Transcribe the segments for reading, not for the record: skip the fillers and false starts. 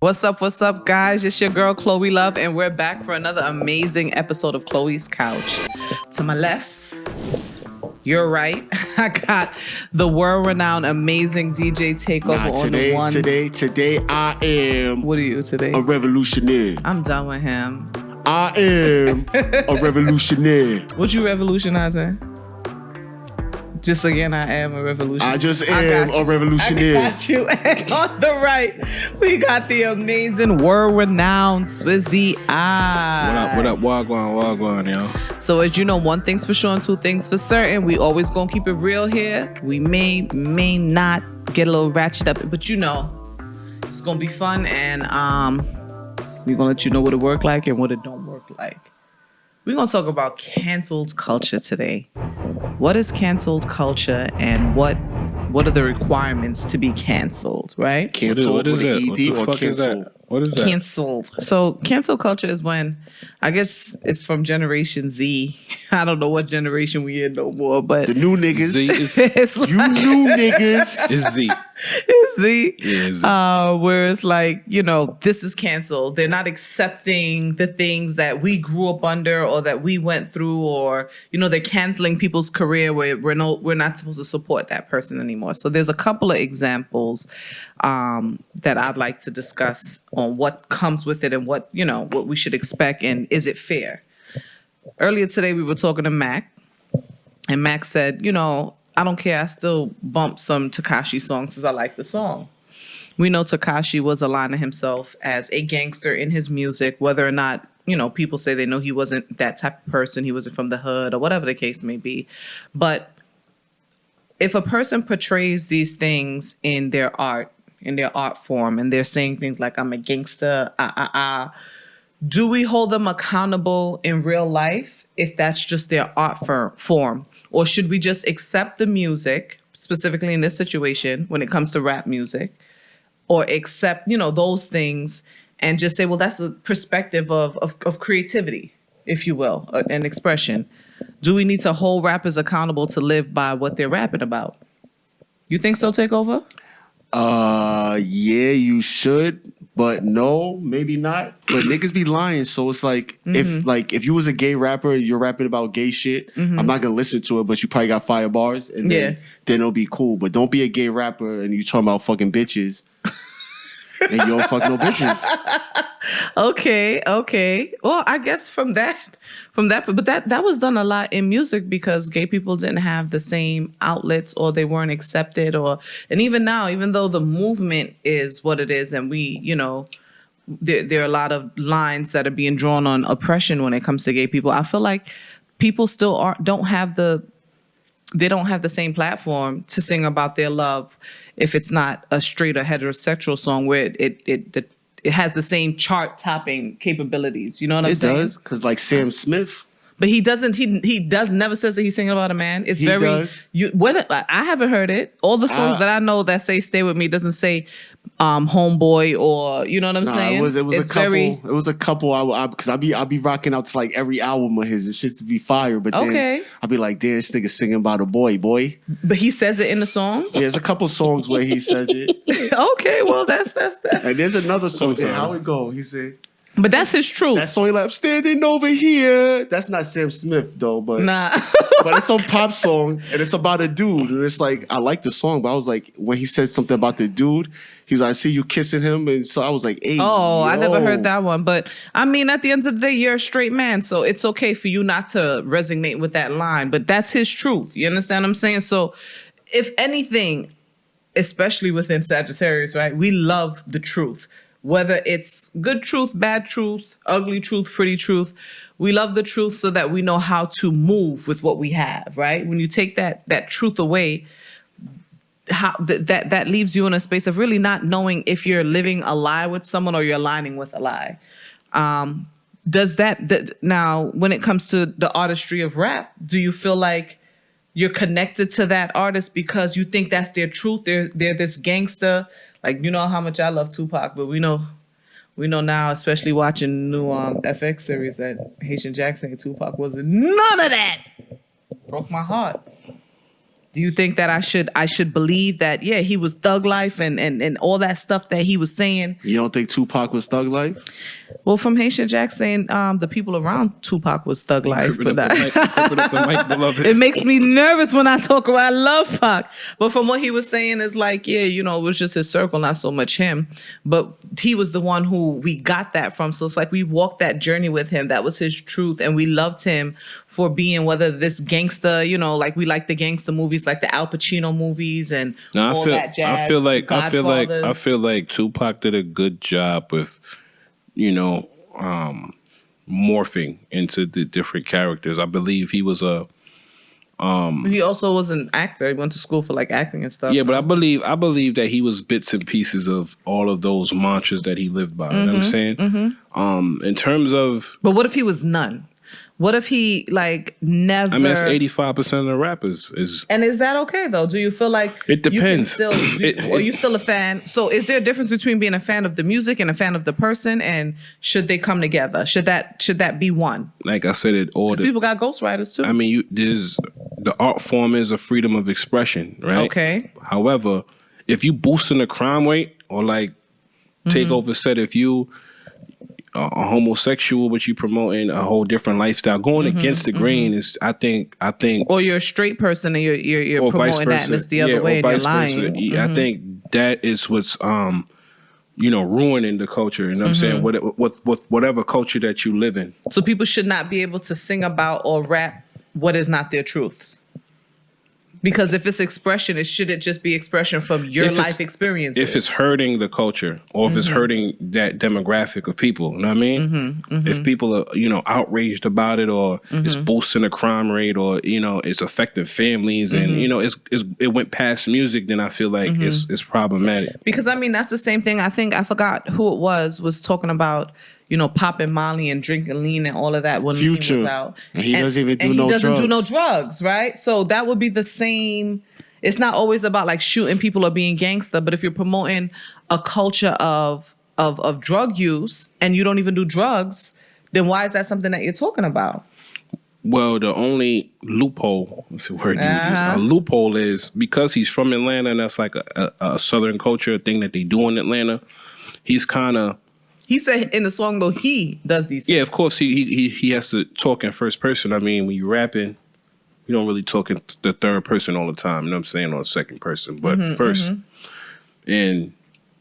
What's up, guys? It's your girl, Cloe Luv, and we're back for another amazing episode of Cloes Couch. To my left, you're right. I got the world-renowned, amazing DJ TAKEOVA on the one. Today, I am... What are you today? A revolutionary. I'm done with him. I am a revolutionary. What you revolutionizing? Just again, I am a revolutionary. I just am a revolutionary. I got you. And on the right, we got the amazing, world-renowned Swizzy I. What up? Wagwan, yo. So as you know, one thing's for sure and two things for certain. We always gonna keep it real here. We may not get a little ratchet up, but you know, it's gonna be fun, and we're gonna let you know what it work like and what it don't work like. We're gonna talk about canceled culture today. What is canceled culture, and what are the requirements to be canceled, right? Canceled with an ED or fuck is canceled? What is that? Canceled. So cancel culture is when, I guess it's from Generation Z. I don't know what generation we in no more, but The new niggas. Z is, it's like, You new niggas. is Z. it's Z. Yeah, Z. Where it's like, you know, this is canceled. They're not accepting the things that we grew up under or that we went through, or, you know, they're canceling people's career where we're not supposed to support that person anymore. So there's a couple of examples that I'd like to discuss on what comes with it and what we should expect, and is it fair? Earlier today, we were talking to Mac, and Mac said, you know, I don't care. I still bump some Tekashi songs because I like the song. We know Tekashi was aligning himself as a gangster in his music, whether or not, you know, people say they know he wasn't that type of person. He wasn't from the hood or whatever the case may be. But if a person portrays these things in their art form, and they're saying things like, I'm a gangster, do we hold them accountable in real life if that's just their art form? Or should we just accept the music, specifically in this situation, when it comes to rap music, or accept, you know, those things and just say, well, that's a perspective of creativity, if you will, an expression. Do we need to hold rappers accountable to live by what they're rapping about? You think so, TAKEOVA? Yeah, you should, but no, maybe not. But niggas be lying, so it's like, if you was a gay rapper, you're rapping about gay shit, I'm not gonna listen to it, but you probably got fire bars, and then it'll be cool. But don't be a gay rapper and you talking about fucking bitches, and you don't fuck no bitches. Okay. Well, I guess from that, but that was done a lot in music because gay people didn't have the same outlets, or they weren't accepted, and even now, even though the movement is what it is, and we, you know, there are a lot of lines that are being drawn on oppression when it comes to gay people. I feel like people still don't have the same platform to sing about their love if it's not a straight or heterosexual song where it has the same chart-topping capabilities. You know what I'm saying? It does, because like Sam Smith. But he doesn't. He does never says that he's singing about a man. It's very. Does. I haven't heard it. All the songs that I know that say "Stay with Me" doesn't say "homeboy" or, you know what I'm saying. It was a couple. It was a couple. Because I be rocking out to like every album of his and shit to be fire. But then I'll be like, damn, this nigga singing about a boy. But he says it in the songs. Yeah, there's a couple songs where he says it. Okay, well that's. And there's another song. How it go? He said. But that's his truth. That song, like, I'm standing over here. That's not Sam Smith, though. But nah. But it's a pop song, and it's about a dude. And it's like, I like the song, but I was like, when he said something about the dude, he's like, I see you kissing him. And so I was like, hey, I never heard that one. But, I mean, at the end of the day, you're a straight man, so it's okay for you not to resonate with that line. But that's his truth. You understand what I'm saying? So, if anything, especially within Sagittarius, right, we love the truth. Whether it's good truth, bad truth, ugly truth, pretty truth, we love the truth so that we know how to move with what we have, right? When you take that truth away, that leaves you in a space of really not knowing if you're living a lie with someone or you're aligning with a lie. Now, when it comes to the artistry of rap, do you feel like you're connected to that artist because you think that's their truth? They're this gangster. Like, you know how much I love Tupac, but we know now, especially watching the new FX series, that Haitian Jack saying Tupac wasn't none of that. Broke my heart. Do you think that I should believe that, yeah, he was thug life and all that stuff that he was saying? You don't think Tupac was thug life? Well, from Haitian Jack saying the people around Tupac was thug life, but it makes me nervous when I talk about I love Pac. But from what he was saying is like, yeah, you know, it was just his circle, not so much him. But he was the one who we got that from. So it's like we walked that journey with him. That was his truth. And we loved him for being whether this gangster, you know, like we like the gangster movies, like the Al Pacino movies and all that jazz. I feel like Tupac did a good job with, you know, morphing into the different characters. I believe he was a he also was an actor. He went to school for like acting and stuff. Yeah, but I believe that he was bits and pieces of all of those mantras that he lived by. You know what I'm saying? In terms of, but what if he was none? What if he like never? I mean, that's 85% of the rappers is. And is that okay though? Do you feel like it depends? Are you still a fan? So is there a difference between being a fan of the music and a fan of the person? And should they come together? Should that be one? Like I said, people got ghostwriters too. I mean, the art form is a freedom of expression, right? Okay. However, if you boosting the crime rate, or like TAKEOVA said, if you a homosexual, but you promoting a whole different lifestyle, going against the grain is, I think, or you're a straight person and you're promoting that, and it's the other way, and you're lying. I think that is what's you know, ruining the culture. You know what I'm saying? Whatever culture that you live in. So people should not be able to sing about or rap what is not their truths. Because if it's expression, should it just be expression from your life experiences? If it's hurting the culture, or if it's hurting that demographic of people, you know what I mean? If people are, you know, outraged about it, or it's boosting the crime rate, or, you know, it's affecting families, and, you know, it went past music, then I feel like it's problematic. Because, I mean, that's the same thing. I think, I forgot who it was talking about, you know, popping Molly and drinking lean and all of that when Future Lean was out. And he doesn't even do no drugs. He doesn't do no drugs, right? So that would be the same. It's not always about like shooting people or being gangster, but if you're promoting a culture of drug use and you don't even do drugs, then why is that something that you're talking about? Well, the only loophole, what's the word you use? A loophole is because he's from Atlanta, and that's like a Southern culture, a thing that they do in Atlanta. He's kind of. He said in the song, though, he does these things. Yeah, of course, he has to talk in first person. I mean, when you're rapping, you don't really talk in the third person all the time. You know what I'm saying? Or the second person. But first. And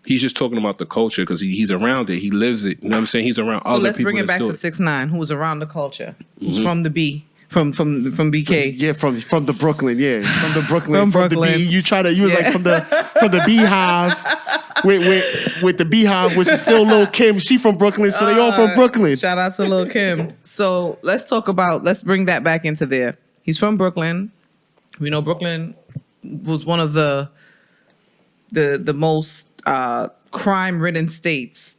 he's just talking about the culture because he's around it. He lives it. You know what I'm saying? He's around other people. So let's bring it back to 6ix9ine, who was around the culture, who's from the B. From BK. Yeah, from the Brooklyn. Yeah, from the Brooklyn. From the B. You was like from the Beehive. With the Beehive, which is still Lil' Kim. She from Brooklyn, so they all from Brooklyn. Shout out to Lil' Kim. So let's bring that back into there. He's from Brooklyn. We know Brooklyn was one of the most crime-ridden cities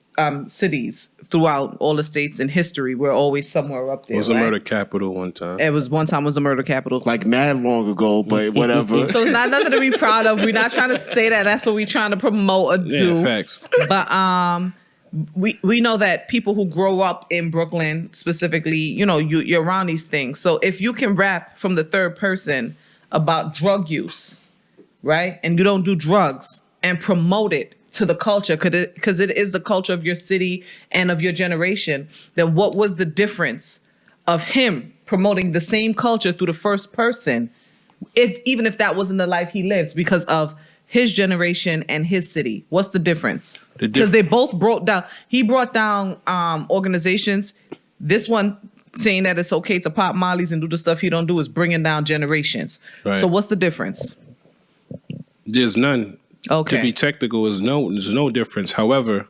throughout all the states in history. We're always somewhere up there. It was a murder capital one time. It was one time was a murder capital. Like mad long ago, but whatever. So it's not nothing to be proud of. We're not trying to say that. That's what we're trying to promote or do. Yeah, facts. But we know that people who grow up in Brooklyn specifically, you know, you're around these things. So if you can rap from the third person about drug use, right? And you don't do drugs and promote it to the culture, because it is the culture of your city and of your generation, then what was the difference of him promoting the same culture through the first person, even if that wasn't the life he lives, because of his generation and his city? What's the difference? Because they both he brought down organizations. This one saying that it's okay to pop mollies and do the stuff he don't do is bringing down generations. Right. So what's the difference? There's none. Okay. To be technical, there's no difference. However,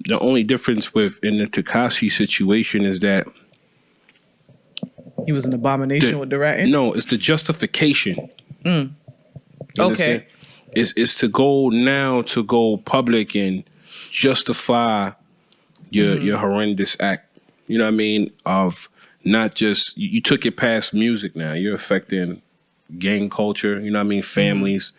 the only difference in the Tekashi situation is that he was an abomination with the ratting. No, it's the justification. Okay. It's to go public and justify your horrendous act. You know what I mean? Of not just you took it past music now. You're affecting gang culture. You know what I mean? Families.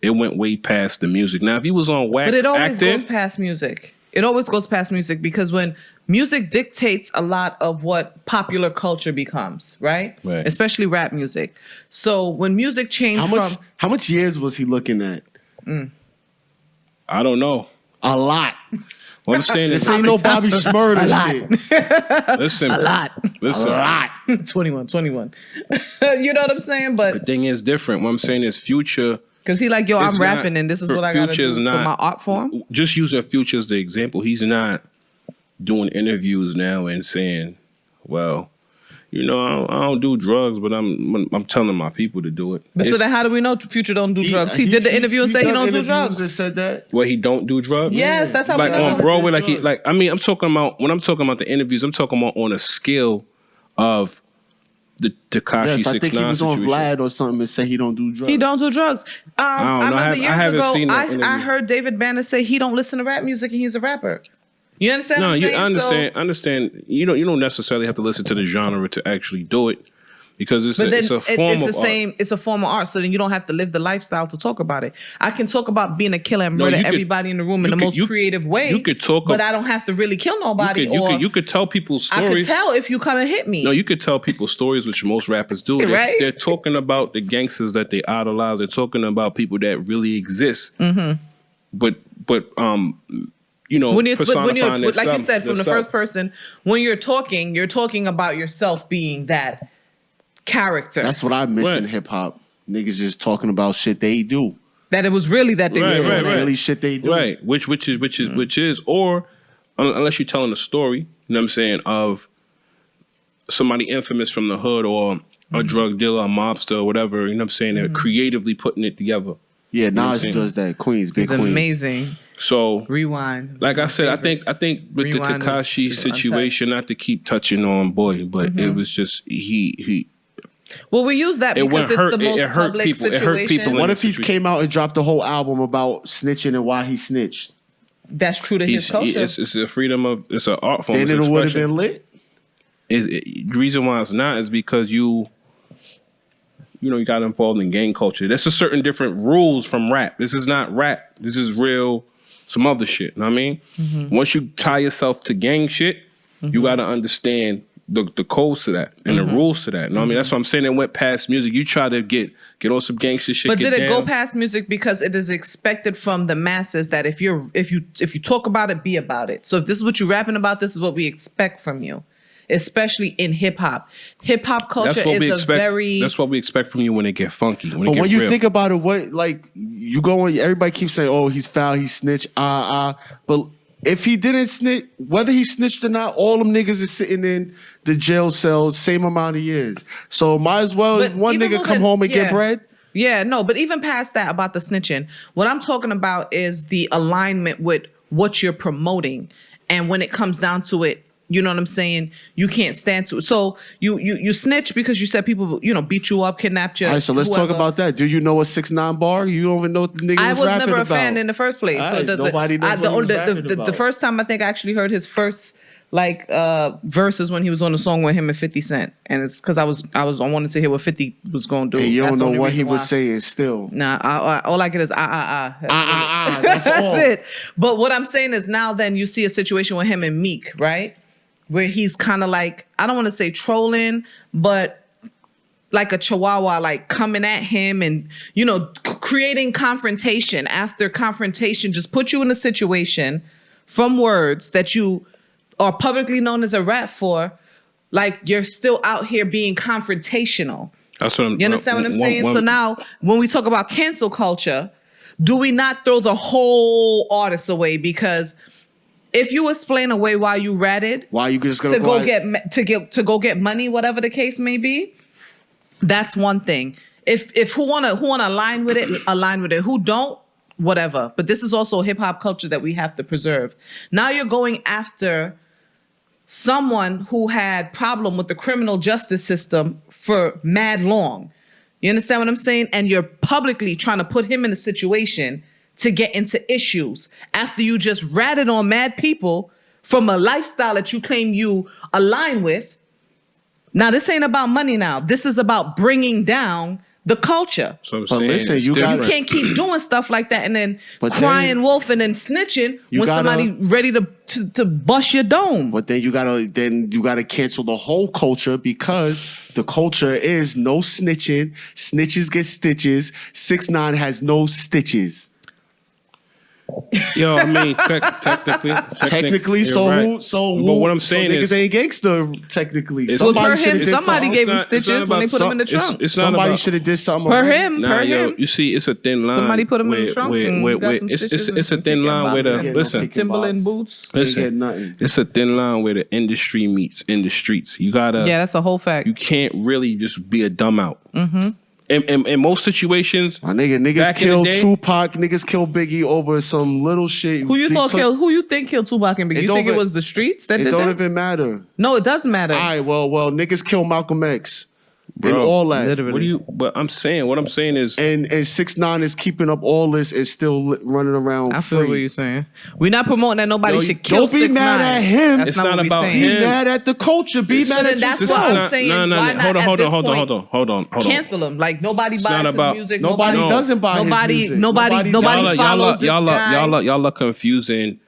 It went way past the music. Now, if he was on wax acting... But it always goes past music. It always goes past music because when music dictates a lot of what popular culture becomes, right? Right. Especially rap music. So when music changed How much years was he looking at? I don't know. A lot. What I'm saying is, This ain't no Bobby Shmurda shit. listen, a lot. listen. A lot. 21. You know what I'm saying? The But thing is different. What I'm saying is Future. because he like, yo, It's I'm rapping not- and this is for what I got to do Future's for not- my art form. Just using Future as the example, he's not doing interviews now and saying, well, you know, I don't do drugs, but I'm telling my people to do it. But so then how do we know Future don't do drugs? He did the interview and said he don't do drugs. And said that. Well, he don't do drugs? Yes, that's how Like we know. on Broadway, I'm talking about, when I'm talking about the interviews, I'm talking about on a scale of the Tekashi Yes, I think he was on situation. Vlad or something and said he don't do drugs. He don't do drugs. I don't know. remember I years haven't ago, seen that I interview. heard David Banner say he don't listen to rap music and he's a rapper. You understand? No, what I'm you saying? understand. You don't necessarily have to listen to the genre to actually do it, because it's But then a form of art. it's a form of art, so then you don't have to live the lifestyle to talk about it. I can talk about being a killer and murder you could- everybody in the room in you the could- most you- creative way. you could talk but ab- I don't have to really kill nobody. You could tell people's I could stories. tell if you come and hit me. No, you could tell people's stories, which most rappers do. Right? They're talking about the gangsters that they idolize. They're talking about people that really exist. Mm-hmm. But you know, when you're personifying like you themselves- said from the themselves. first person, when you're talking about yourself being that character. That's what I miss in Right. hip hop. Niggas just talking about shit they do. that it was really that they Right, were right, doing. right. Really shit they do. Right, which is, or unless you're telling a story, you know what I'm saying, of somebody infamous from the hood or a drug dealer, a mobster, or whatever, you know what I'm saying, they're creatively putting it together. Yeah, what I'm Nas saying? does that. Queens, big It's Queens. amazing. So, Rewind. like I said, I think with Rewind the Tekashi is situation, not to keep touching on Boy, but it was just he. Well, we use that It because went it's hurt- the most it hurt public people. It situation. hurt people What in if he situation. came out and dropped a whole album about snitching and why he snitched? That's true to his culture. It's a freedom of, it's an art form. Then it's it would have expression. been lit. The reason why it's not is because you got involved in gang culture. There's a certain different rules from rap. This is not rap. This is real, some other shit. Know what I mean? Mm-hmm. Once you tie yourself to gang shit, you got to understand the codes to that and Mm-hmm. the rules to that. Know what I mean? That's what I'm saying. It went past music. You try to get on some gangster shit. But get did it go down. past music because it is expected from the masses that if you talk about it, be about it. So if this is what you're rapping about, this is what we expect from you, especially in hip hop. Hip hop culture That's what we is expect. a very That's what we expect from you when it get funky. When it But get when you real. think about it, what like you go on, everybody keeps saying, "Oh, he's foul, he snitched." But if he didn't snitch, whether he snitched or not, all them niggas is sitting in the jail cells, same amount of years. So might as well But one even nigga come looking- home and yeah. get bread. Yeah, no, but even past that about the snitching, what I'm talking about is the alignment with what you're promoting. And when it comes down to it, you know what I'm saying? You can't stand to it. So you snitch because you said people, beat you up, kidnapped you. All right, so let's talk whoever. about that. Do you know a 6ix9ine bar? You don't even know what the nigga I was was rapping never a about. fan in the first place. All So right, does nobody knows what he was rapping the about. first time I think I actually heard his first verses when he was on the song with him and 50 Cent, and it's because I wanted to hear what 50 was going to do. And you That's don't the know only what he reason was why. saying still. Nah, all I get is That's That's all. it. But what I'm saying is now then you see a situation with him and Meek, right? Where he's kind of like, I don't want to say trolling, but like a chihuahua, like coming at him and, creating confrontation after confrontation, just put you in a situation from words that you are publicly known as a rap for, like you're still out here being confrontational. That's what I'm. You understand what I'm saying? So now, when we talk about cancel culture, do we not throw the whole artist away? Because if you explain away why you ratted Why you just gonna to go go get money, whatever the case may be, that's one thing. If who wanna align with it, align with it. Who don't, whatever. But this is also hip hop culture that we have to preserve. Now you're going after someone who had problem with the criminal justice system for mad long. You understand what I'm saying? And you're publicly trying to put him in a situation to get into issues after you just ratted on mad people from a lifestyle that you claim you align with. Now, this ain't about money now. This is about bringing down the culture. So I'm But saying, listen, it's you got- You different. can't keep doing stuff like that and then But crying then- wolf and then snitching You when gotta- somebody ready to bust your dome. But then you gotta cancel the whole culture because the culture is no snitching. Snitches get stitches. 6ix9ine has no stitches. Yo, I mean, technically, Technically, you're so right. who? So But who? what I'm saying so niggas is, ain't gangster. Technically, It's- Well, per shoulda him, did somebody something. gave him It's not stitches when they about put him in the some- trunk. it's not Somebody about- should have did something. Per right. him, Nah, per yo, him. you see, it's a thin line. Somebody put him in the trunk and got some stitches and it's a thin line where Get the no listen. picking Timberland box. boots. Ain't Listen, get nothing. it's a thin line where the industry meets in the streets. You gotta, Yeah, that's a whole fact. you can't really just be a dumb out. Mm-hmm. In most situations, My niggas back in the killed day- Tupac. Niggas killed Biggie over some little shit. Who you They thought took- killed? Who you think killed Tupac and Biggie? It You don't think it even- was the streets that It did don't that? even matter. No, it does matter. All right, well, niggas killed Malcolm X and Bro, all that. literally. what do you? But what I'm saying is, And 6ix9ine is keeping up all this and still running around I feel what free. you're saying. We're not promoting that nobody No, should kill don't be 6ix9ine. mad at him. That's It's not not what we about saying. Be him. mad at the culture. Be So mad then at that's yourself. why I'm saying, why not hold at on, this hold on. Cancel him. Like nobody buys not his about- music. Nobody doesn't buy his nobody, music. Nobody Nobody follows this guy. y'all are confusing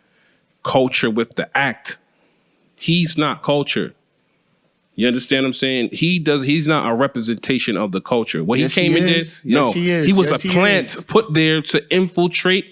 culture with the act. He's not culture. You understand what I'm saying? He's not a representation of the culture. What Yes, he came he and did, is. Yes, no, he is. was Yes, a he plant is. put there to infiltrate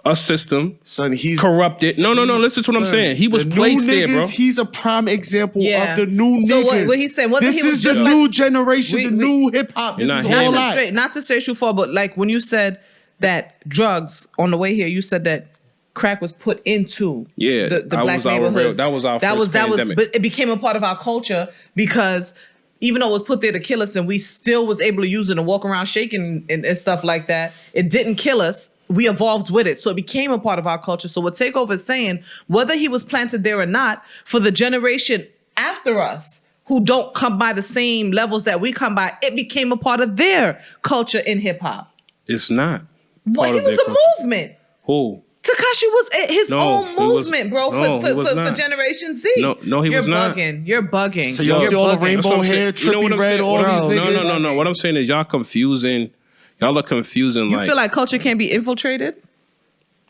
a system, Son, he's corrupted. No. Listen to what I'm son, saying. He was the new placed there, bro. niggas, He's a prime example Yeah. of the new So niggas. what he's saying, wasn't this he was is the just new like- generation, we- the new hip hop. This You're is not all hearing that. Not to stray too far, but like when you said that drugs on the way here, you said that crack was put into Yeah, the that black was our neighborhoods. that was our first pandemic. but it became a part of our culture because even though it was put there to kill us and we still was able to use it and walk around shaking and stuff like that, it didn't kill us. We evolved with it. So it became a part of our culture. So what TAKEOVA is saying, whether he was planted there or not, for the generation after us who don't come by the same levels that we come by, it became a part of their culture in hip hop. It's not. Well, part he of was their a culture. movement. Who? Takashi was his No, own he was- movement, bro, no, he was for not. Generation Z. No, he was not. You're bugging. So y'all You're see all the bugging. rainbow That's what I'm hair, saying. You know what trippy I'm red, saying? all What these I'm- niggas. No. What I'm saying is y'all confusing. Y'all are confusing. You like feel like culture can't be infiltrated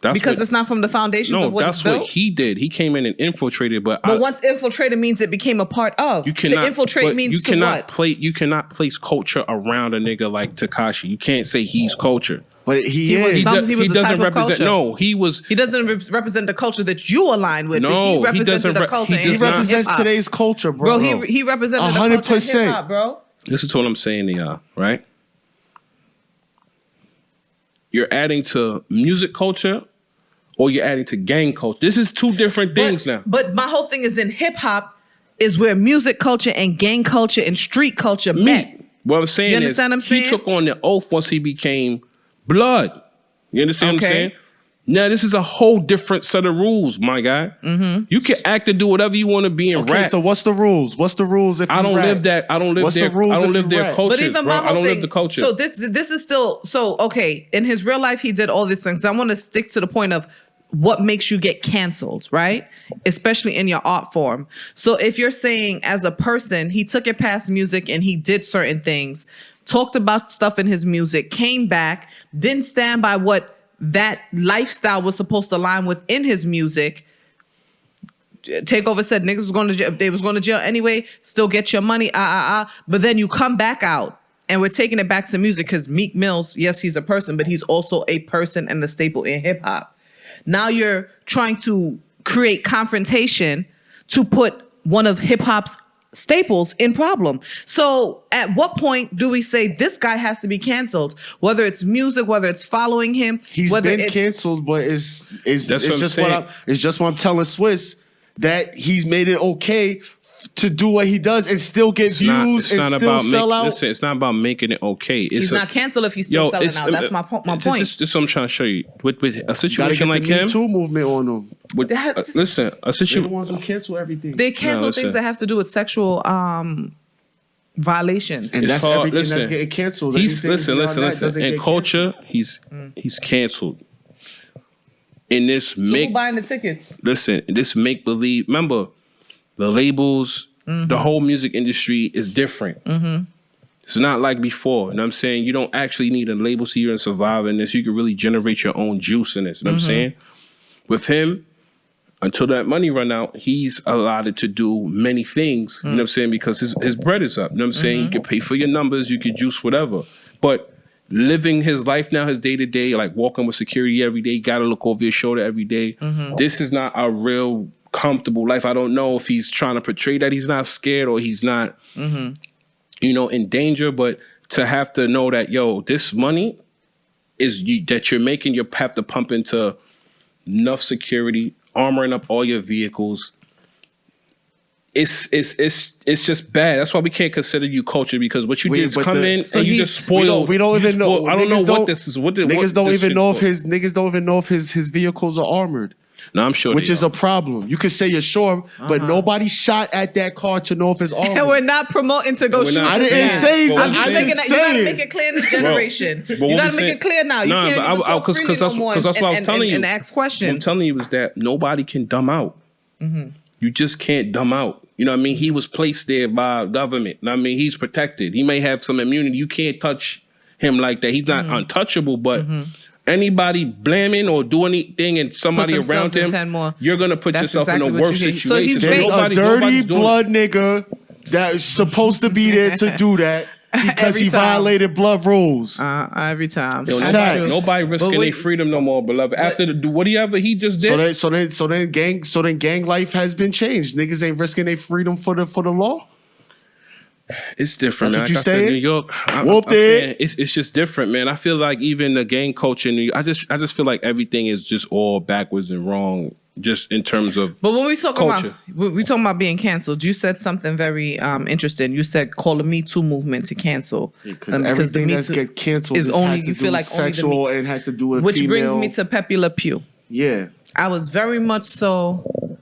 that's because what, it's not from the foundations no. of what That's it's built? what he did. He came in and infiltrated. But Once infiltrated means it became a part of. you cannot to infiltrate but means you to cannot what? You cannot place culture around a nigga like Takashi. You can't say he's culture. But he was is. some- he was a type doesn't of represent. culture. No, he was. He doesn't represent the culture that you align with. No, but he he represented doesn't the culture. he and does He not. represents hip-hop. today's culture, bro. Bro, he represented the culture in 100%. hip-hop, bro. This is what I'm saying to y'all, right? You're adding to music culture or you're adding to gang culture. This is two different things now. But my whole thing is in hip hop is where music culture and gang culture and street culture met. What I'm saying You is understand what I'm he saying? took on the oath once he became blood. You understand what I'm Okay. saying? Now this is a whole different set of rules, my guy. Mm-hmm. You can act and do whatever you want to be and Okay, rap. so what's the rules? What's the rules if I you don't rap? live that. I don't live What's their. the rules I don't if live you their rap? culture. But even bro. my whole I don't thing, live the culture. So this is still so okay. In his real life, he did all these things. I want to stick to the point of what makes you get canceled, right? Especially in your art form. So if you're saying as a person, he took it past music and he did certain things, talked about stuff in his music, came back, didn't stand by what that lifestyle was supposed to align with in his music. TAKEOVA said niggas was going to jail. They was going to jail anyway. Still get your money. But then you come back out, and we're taking it back to music because Meek Mills, yes, he's a person, but he's also a person and a staple in hip hop. Now you're trying to create confrontation to put one of hip hop's staples in problem. So at what point do we say this guy has to be canceled? Whether it's music, whether it's following him, He's whether been it's canceled, but it's That's what I'm just saying. it's just what I'm telling Swiss that he's made it okay to do what he does and still get views and still sell out. Listen, it's not about making it okay. It's he's not canceled if he's still selling out. That's my point. This is what I'm trying to show you. With a Gotta situation get like the Me him. Too movement on them. With, That's- listen, a They're the situation. ones who cancel everything. They cancel No, things listen. that have to do with sexual and violations. It's that's called- everything listen, that's getting canceled. He's Anything beyond that listen. doesn't In get culture, he's canceled. In this So who buying the tickets? this make believe. Remember, the labels, the whole music industry is different. It's not like before. You know what I'm saying? You don't actually need a label so you're a survivor in this. You can really generate your own juice in this. You know what I'm saying? With him, until that money run out, he's allowed to do many things. You know what I'm saying? Because his bread is up. You know what I'm saying? You can pay for your numbers. You can juice whatever. But living his life now, his day-to-day, like walking with security every day, got to look over your shoulder every day. This is not a real comfortable life. I don't know if he's trying to portray that he's not scared or he's not, in danger. But to have to know that, this money that you're making, you have to pump into enough security, armoring up all your vehicles. It's just bad. That's why we can't consider you culture, because what you did is come in and you just spoiled. We don't even know. I don't know what this is. Niggas don't even know if his vehicles are armored. No, I'm sure. Which is a problem. You could say you're sure, but nobody shot at that car to know if it's armored. And we're not promoting to go shoot. I didn't say that. You gotta make it clear in this generation. You gotta make it clear now. You can't talk freely no more that's what I was telling you. And ask questions. What I'm telling you is that nobody can dumb out. You just can't dumb out. You know what I mean? He was placed there by government. You know what I mean? He's protected. He may have some immunity. You can't touch him like that. He's not untouchable, but anybody blaming or do anything and somebody around him, you're going to put yourself in a worse situation. So there's a dirty blood nigga that is supposed to be there to do that because he violated blood rules. Every time. Nobody risking their freedom no more, beloved. After whatever he just did. So then gang life has been changed. Niggas ain't risking their freedom for the law. It's different. That's man. what you saying? New York, it's just different, man. I feel like even the gang culture in New York, I just feel like everything is just all backwards and wrong, just in terms of. But when we talk about being canceled, you said something very interesting. You said call the Me Too movement to cancel. Because everything that get canceled is only has to do with sexual and has to do with which female. brings me to Pepe Le Pew. Yeah, I was very much so.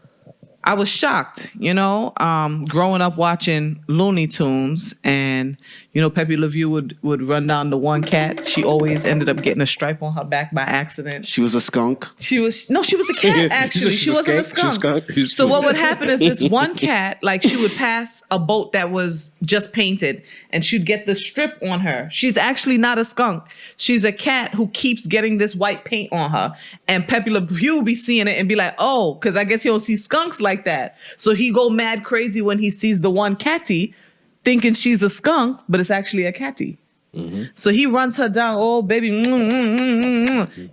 I was shocked, growing up watching Looney Tunes, and Pepe Le Pew would run down the one cat. She always ended up getting a stripe on her back by accident. She was a skunk. She was a cat actually. She wasn't a skunk. So what would happen is this one cat, like she would pass a boat that was just painted, and she'd get the strip on her. She's actually not a skunk. She's a cat who keeps getting this white paint on her, and Pepe Le Pew would be seeing it and be like, oh, because I guess he don't see skunks like that. So he go mad crazy when he sees the one catty, thinking she's a skunk, but it's actually a catty. So he runs her down, oh baby.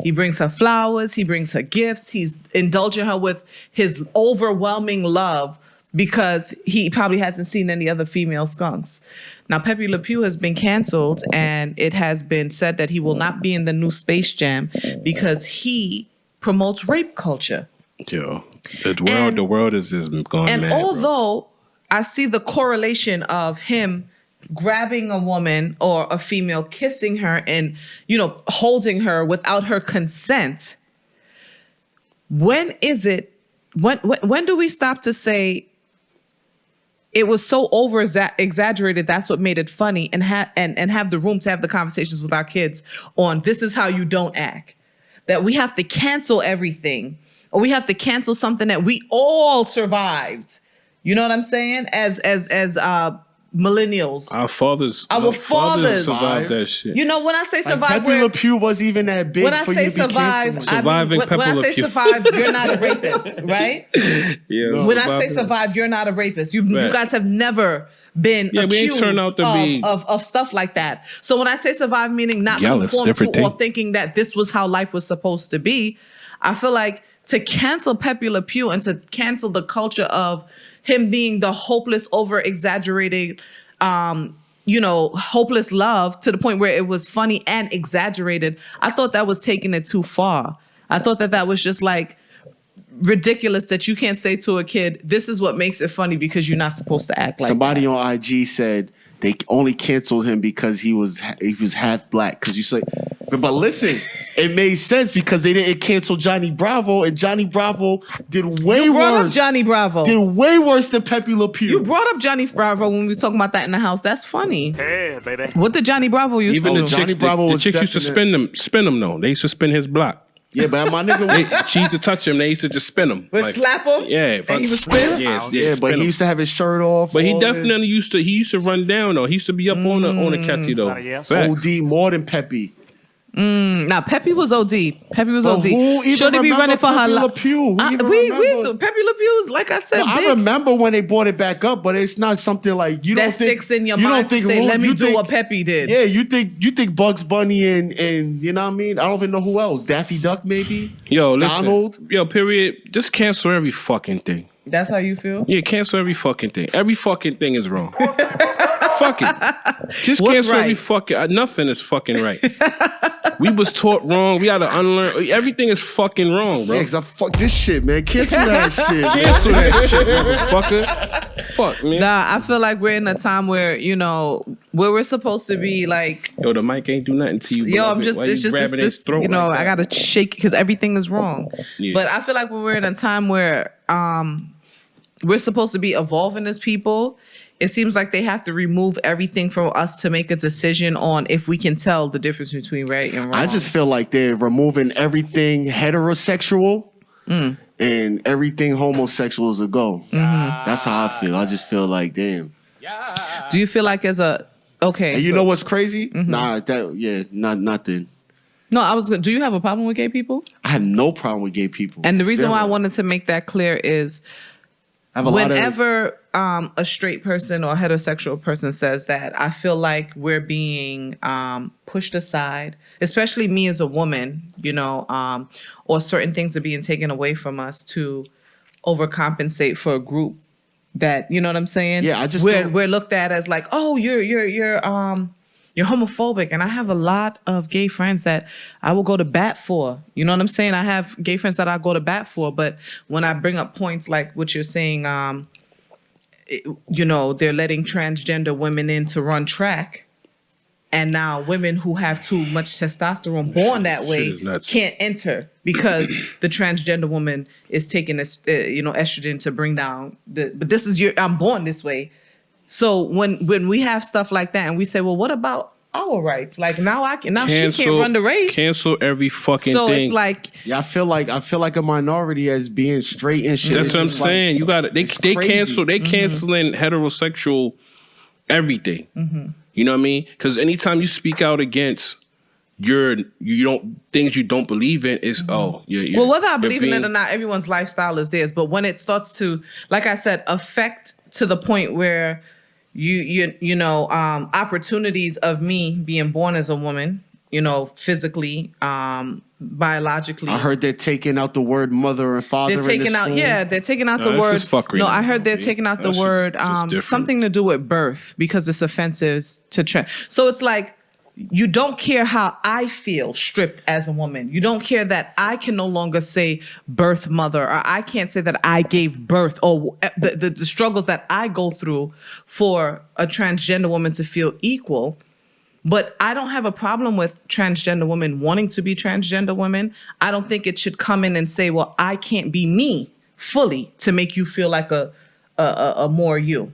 He brings her flowers, he brings her gifts, he's indulging her with his overwhelming love because he probably hasn't seen any other female skunks. Now Pepe Le Pew has been canceled, and it has been said that he will not be in the new Space Jam because he promotes rape culture. Yeah. The world is just gone and mad. And although I see the correlation of him grabbing a woman or a female, kissing her and, holding her without her consent, when do we stop to say it was so exaggerated, that's what made it funny, and have the room to have the conversations with our kids on this is how you don't act? That we have to cancel everything, or we have to cancel something that we all survived. You know what I'm saying? As millennials. Our fathers survived that shit. When I say survive, Pepe Le Pew wasn't even that big for you to be canceled. Surviving Pepe Le Pew. When I say survive, you're not a rapist, right? Yeah. When I say survive, you're not a rapist. You guys have never been accused of stuff like that. So when I say survive, meaning not conform to or thinking that this was how life was supposed to be, I feel like to cancel Pepe Le Pew and to cancel the culture of him being the hopeless, over-exaggerated, hopeless love to the point where it was funny and exaggerated, I thought that was taking it too far. I thought that was just like ridiculous that you can't say to a kid, this is what makes it funny because you're not supposed to act like Somebody on IG said they only canceled him because he was half black. Because you say, but listen, it made sense because they didn't cancel Johnny Bravo, and Johnny Bravo did way worse. Johnny Bravo did way worse than Pepe Le Pew. You brought up Johnny Bravo when we was talking about that in the house. That's funny. Hey, baby. What did Johnny Bravo used to do? The chicks used to spin them though. They used to spin his block. Yeah, but my nigga. She used to touch him. They used to just spin him. Would slap him? Yeah. And he was spin? Yeah, but he used to have his shirt off. But he definitely used to run down though. He used to be up on the catchy though. Yes. Facts. OD more than Peppy. Nah, Peppy was OD. Peppy was But OD. who even Shouldn't be running remember for her Pepe Le life. Pew? Who even We remember? do. Pepe Le Pew's, like I said, No, I big. remember when they brought it back up, but it's not something like you That don't think sticks in your you mind don't to think say, let me you do think- what Pepe did. Yeah, you think Bugs Bunny and you know what I mean? I don't even know who else. Daffy Duck maybe. Yo, listen. Donald. Yo, period. Just cancel every fucking thing. That's how you feel? Yeah, cancel every fucking thing. Every fucking thing is wrong. Fuck it. Just What's cancel every right? fucking. Nothing is fucking right. We was taught wrong. We got to unlearn. Everything is fucking wrong, bro. Yeah, cause I fuck this shit, man. Cancel that shit. Man. Cancel that shit, motherfucker. Fuck, man. Nah, I feel like we're in a time where, where we're supposed to be like, Yo, the mic ain't do nothing to you. yo, I'm beloved. just, Why it's you just, grabbing his throat like I that? gotta shake because everything is wrong. Yeah. But I feel like we're in a time where we're supposed to be evolving as people. It seems like they have to remove everything from us to make a decision on if we can tell the difference between right and wrong. I just feel like they're removing everything heterosexual and everything homosexual is a go. That's how I feel. I just feel like, damn. Do you feel like okay? And you so- know what's crazy? Nothing. No, do you have a problem with gay people? I have no problem with gay people. And the reason why I Zero. wanted to make that clear is I have a lot of whenever a straight person or a heterosexual person says that, I feel like we're being pushed aside, especially me as a woman, or certain things are being taken away from us to overcompensate for a group that, you know what I'm saying? Yeah, I just we're don't- we're looked at as like, oh, you're homophobic. And I have a lot of gay friends that I will go to bat for. You know what I'm saying? I have gay friends that I go to bat for. But when I bring up points like what you're saying, they're letting transgender women in to run track. And now women who have too much testosterone born that Shit way is nuts. can't enter because the transgender woman is taking estrogen to bring down but this is I'm born this way. So when we have stuff like that and we say, well, what about our rights? Like now she can't run the race. Cancel every fucking So thing. it's like, Yeah, I feel like a minority as being straight and shit. That's It's what I'm just like- saying. You got it. They it's crazy. canceling heterosexual everything. You know what I mean? Because anytime you speak out against things you don't believe in, is well, whether I believe in it or not. not, everyone's lifestyle is theirs. But when it starts to, like I said, affect to the point where opportunities of me being born as a woman, physically, biologically. I heard they're taking out the word mother and father. They're taking out, they're taking out the that's word. just fuckery No, now, I heard they're B. taking out the That's word just different. something to do with birth because it's offensive to trans. So it's like you don't care how I feel stripped as a woman. You don't care that I can no longer say birth mother, or I can't say that I gave birth, or the struggles that I go through for a transgender woman to feel equal. But I don't have a problem with transgender women wanting to be transgender women. I don't think it should come in and say, well, I can't be me fully to make you feel like a more you.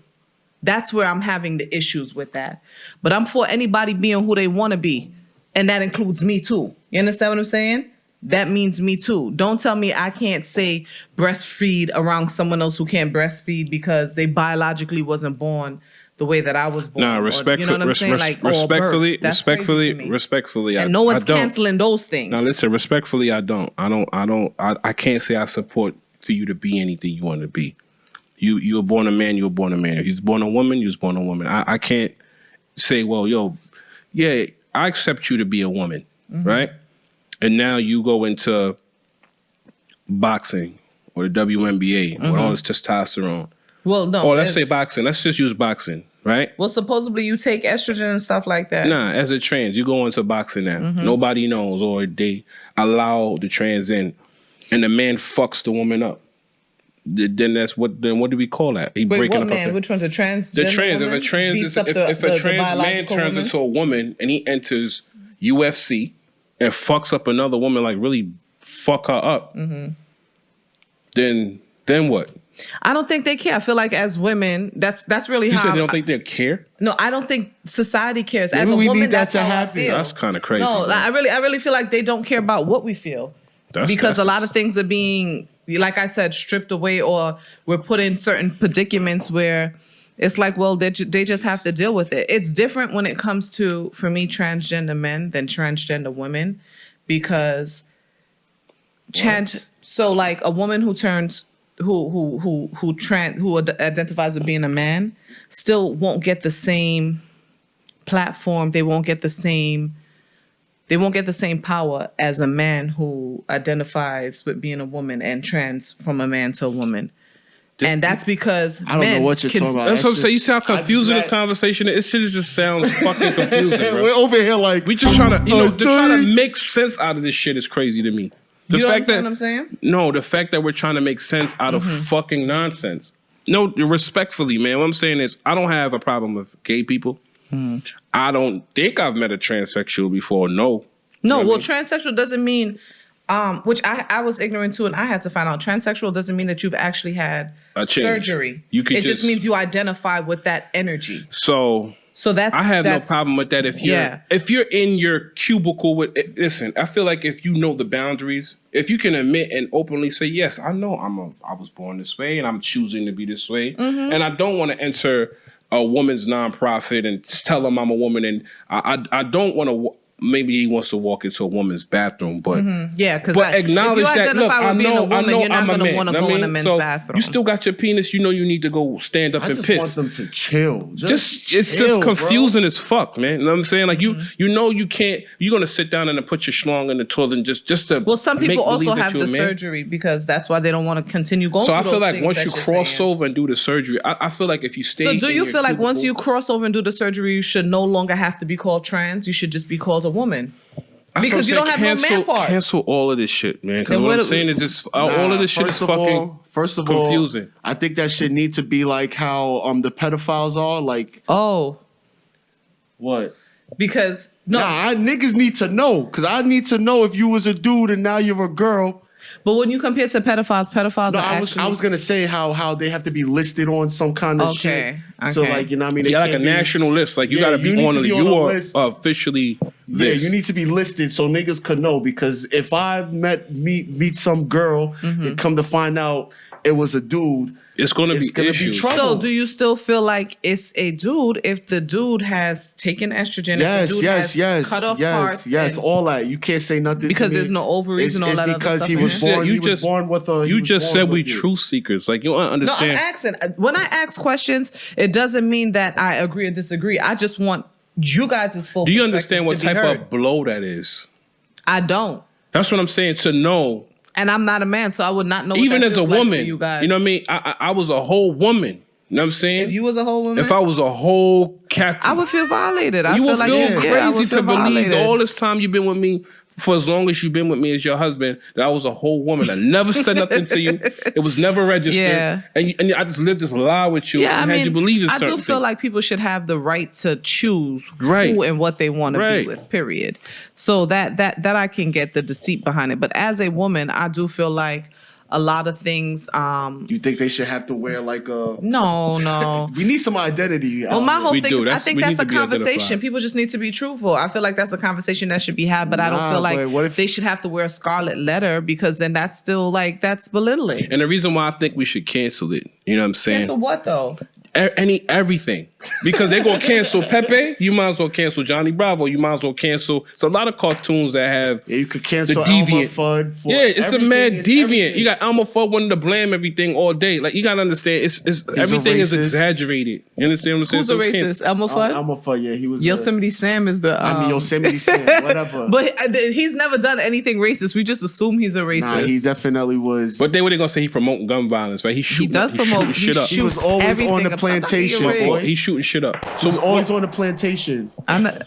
That's where I'm having the issues with that. But I'm for anybody being who they want to be. And that includes me too. You understand what I'm saying? That means me too. Don't tell me I can't say breastfeed around someone else who can't breastfeed because they biologically wasn't born the way that I was born. Nah, Or, you know what I'm saying? Like, or birth. That's crazy to me. respectfully. And no one's I don't. canceling those things. Now listen, respectfully, I don't. I can't say I support for you to be anything you want to be. You were born a man, you were born a man. If you was born a woman, you was born a woman. I can't say, well, I accept you to be a woman, right? And now you go into boxing or the WNBA with all this testosterone. Well, no. Or let's say boxing. Let's just use boxing, right? Well, supposedly you take estrogen and stuff like that. Nah, as a trans, you go into boxing now. Nobody knows, or they allow the trans in, and the man fucks the woman up. Then what do we call that? He Wait, breaking what up man? her- Which one's a transgender The trans. woman? If a trans Beats is up if the a trans man biological turns woman? into a woman and he enters UFC and fucks up another woman, like really fuck her up, then what? I don't think they care. I feel like as women, that's really You how. said they don't think they care? No, I don't think society cares. As Maybe a we woman, need that that's to how I happen. feel. That's kind of crazy. No, bro. I really feel like they don't care about what we feel. because a lot of things are being, like I said, stripped away, or we're put in certain predicaments where it's like, well, they just have to deal with it. It's different when it comes to, for me, transgender men than transgender women, because so like a woman who turns who identifies with being a man still won't get the same platform. They won't get the same power as a man who identifies with being a woman and trans from a man to a woman. And that's because I don't know what you're talking about. That's what I'm saying. You see how confusing this conversation is? It shit just sounds fucking confusing, bro. We're over here like... We just trying to, to try to make sense out of this shit is crazy to me. You understand what I'm saying? No, the fact that we're trying to make sense out of fucking nonsense. No, respectfully, man, what I'm saying is I don't have a problem with gay people. I don't think I've met a transsexual before. No. No, well, transsexual doesn't mean, which I was ignorant to, and I had to find out. Transsexual doesn't mean that you've actually had a surgery. It just means you identify with that energy. So I have no problem with that. If you're in your cubicle with, listen, I feel like if you know the boundaries, if you can admit and openly say, yes, I know I was born this way and I'm choosing to be this way, and I don't want to enter a woman's nonprofit and tell them I'm a woman, and I don't want to. Maybe he wants to walk into a woman's bathroom, but because acknowledge if you that. Look, identify with being a woman, you're not I'm going to want to go in a men's bathroom. You still got your penis. You know you need to go stand up and piss. I just want them to chill. It's just confusing as fuck, man. You know what I'm saying? Like you know you can't. You're going to sit down and put your schlong in the toilet and just to. Well, some people also have the surgery because that's why they don't want to continue going. So I feel like once you cross over and do the surgery, I feel like if you stay. So do you feel like once you cross over and do the surgery, you should no longer have to be called trans? You should just be called a woman. Because you don't have no man part. Cancel all of this shit, man. Because what I'm saying is just all of this shit is fucking confusing. I think that shit need to be like how the pedophiles are. Like, what? Because niggas need to know. Because I need to know if you was a dude and now you're a girl. But when you compare to pedophiles no, are I was gonna say how they have to be listed on some kind of shit. So like, you know what I mean? Yeah, like a national list. Like you gotta be on list. Officially this. Yeah, you need to be listed so niggas could know, because if I meet some girl and come to find out it was a dude, it's gonna be trouble. So do you still feel like it's a dude if the dude has taken estrogen? Yes, if the dude has cut off parts all that. You can't say nothing because to me. there's no ovaries and all that. It's because other he was stuff born. He was born with a. You just said we truth seekers. Like you don't understand. No, I'm asking. When I ask questions, it doesn't mean that I agree or disagree. I just want you guys' full. Do you understand what type of blow that is? I don't. That's what I'm saying. To know. And I'm not a man, so I would not know. Even as a woman, like you guys. You know what I mean? I was a whole woman. You know what I'm saying? If you was a whole woman? If I was a whole captain. I would feel violated. I you feel would like feel crazy to violated. believe all this time you've been with me, for as long as you've been with me as your husband, that I was a whole woman. I never said nothing to you. It was never registered. Yeah. And I just lived this lie with you. Yeah, and had you believe in certain I do feel like people should have the right to choose right. who and what they want to be with, period. So that I can get the deceit behind it. But as a woman, I do feel like a lot of things. You think they should have to wear like a? No. We need some identity. Well, my whole thing is, I think that's a conversation. People just need to be truthful. I feel like that's a conversation that should be had, but I don't feel like they should have to wear a scarlet letter, because then that's still like that's belittling. And the reason why I think we should cancel it, you know what I'm saying? Cancel what though? Everything, because they're gonna cancel Pepe. You might as well cancel Johnny Bravo. You might as well cancel. It's a lot of cartoons that have. Yeah, you could cancel the deviant. Elmer Fudd. It's a mad deviant. Everything. You got Elmer Fudd wanting to blame everything all day. Like you gotta understand, it's everything is exaggerated. You understand what I'm saying? Who's a racist? Elmer Fudd. Elmer Fudd. Yeah, he was. Yosemite Sam is the. Yosemite Sam. Whatever. But he's never done anything racist. We just assume he's a racist. Nah, he definitely was. But what they gonna say? He promoting gun violence, right? He does promote shit up. He was always on the plantation. He's shooting shit up. So he's always on the plantation.